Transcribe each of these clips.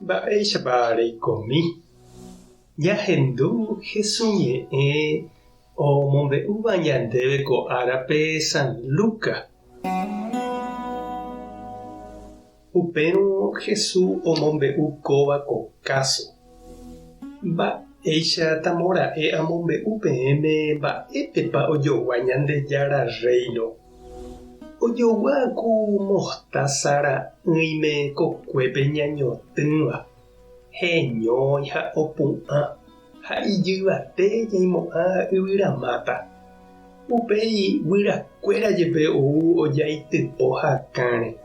mba'éichapa reikomi. Ñahendu hesuñe'ẽ omombe'úva ñandéve ko árape San Lucas. Upérõ Jesús omombe'u kóva ko káso. Mba'éicha tamora'e amombe'u peẽme mba'épepa ojogua Ñandejára reino. Ojogua mostazára ỹime kokuépe ñañotỹva, heñói ha opu'ã ha ijyvate ñaimo'ã yvyramáta. Upéi guyrakuéra jepe ou ojaitypo hakãre.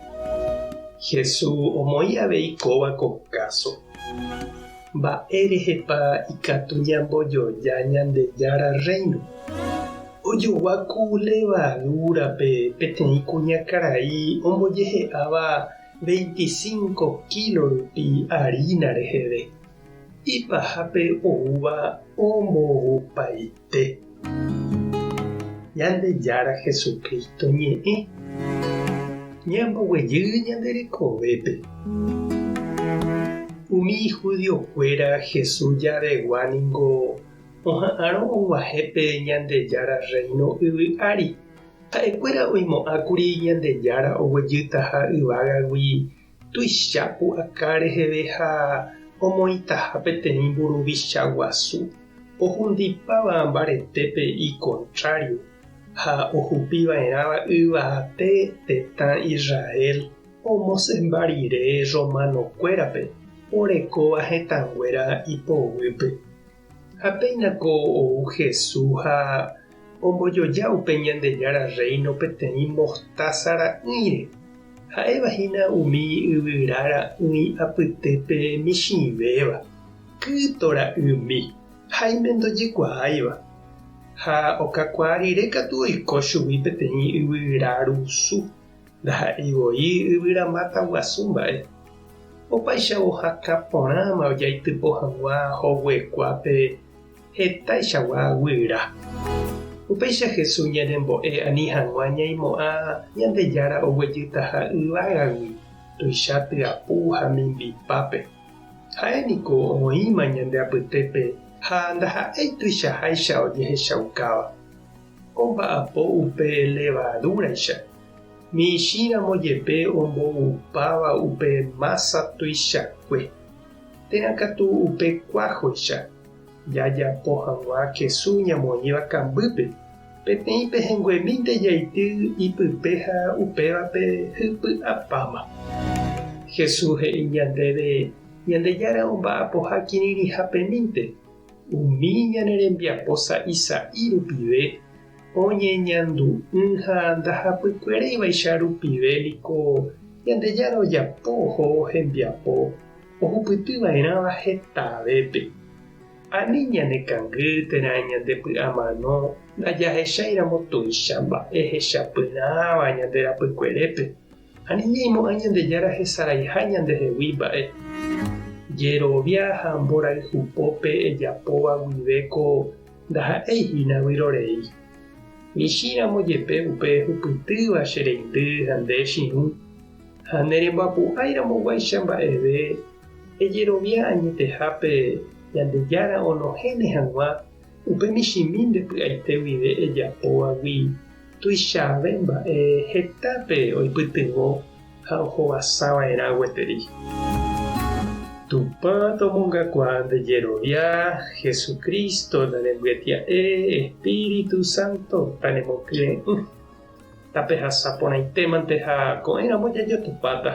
Jesús omoĩ avei kóva ko káso. Mba'e rehepa ikatu ñambojoja Ñandejára reino. Ojogua levadúrape peteĩ kuñakarai ombojehe'áva 25 kilos rupi harina reheve. Ipahápe oúva ombohupaite. Ñandejára Jesucristo ñe'ẽ ñamboguejy ñanderekovépe. Umi judiokuéra Jesús javegua niko oha'ãrõ og̃uahẽpe Ñandejára reino yvy ári. Ha'ekuéra oimo'ãkuri Ñandejára oguejýtaha yvágagui tuicha pu'aka reheve ha omoĩtaha peteĩ mburuvicha guasu. Ohundipáva mbaretépe icontrário ha ohupiva'erãva yvate tetã Israel omosẽmba rire romanokuérape orekóva hetãnguéra ipoguýpe. Ha péinako ou Jesús ha ombojoja upe Ñandejára reino peteĩ mostázara'ỹire. Ha'evahína umi yvyrára ỹi apytépe michĩvéva, kýtora ymi ha imendojekuaáiva. Ha okakuaa rire katu oiko chugui peteĩ yvyra rusu, ndaha'eivoi yvyramáta guasu mba'e. Opaicha ohaka porãma ojaitypo hag̃ua hoguekuápe hetaichagua guyra. Upéicha Jesús ñanembo'e ani hag̃ua ñaimo'ã Ñandejára oguejýtaha yvágagui tuicha tyapu ha mimbipápe. Ha'éniko oĩma ñande apytépe ha ndaha'éi tuichaháicha ojehechaukáva. Omba'apo upe levadúraicha. Michĩramo jepe omboupáva upe masa tuichakue. Te'ãkatu upe kuáhoicha. Jajapo hag̃ua kesu ñamoĩva kambýpe. Peteĩ pehẽnguemínte jaity ipype ha upévape hypy'apáma. Jesús he'i ñandéve Ñandejára omba'apo ha kirirĩhapemínte. Umi ñane rembiapo sa'isai rupive oñeñandu'y ha ndahapykuereivaicha rupive niko Ñandejára ojapo oho hembiapo ohupytyva'erãva hetavépe. Ani ñanekangy térã ñandepy'amano ndajahechaíramo tuicha mba'ehechapyrãva ñanderapykuerépe. Ani ñaimo'ã Ñandejára hesaraiha ñandehegui mba'e. Jerovia ha mborayhupópe ejapóva guivéko ndaha'éihína vyrorei. Michĩramo jepe upe hupytýva che reindy ha nde chi'ũ ha neremboapu'ãiramoguáicha mba'eve ejerovia añetehápe Ñandejára onohéne hag̃ua upe michĩmínte py'aite guive ejapóvagui tuichave mba'e hetápe oipytyvõ ha ohovasava'erã gueteri. Tupã tomongakua ndejerovia Jesucristo ndanembyetia'e Espíritu Santo tanemokyre'ỹ. Tapehasaporãitémante ha ko'ẽramo jajotupáta.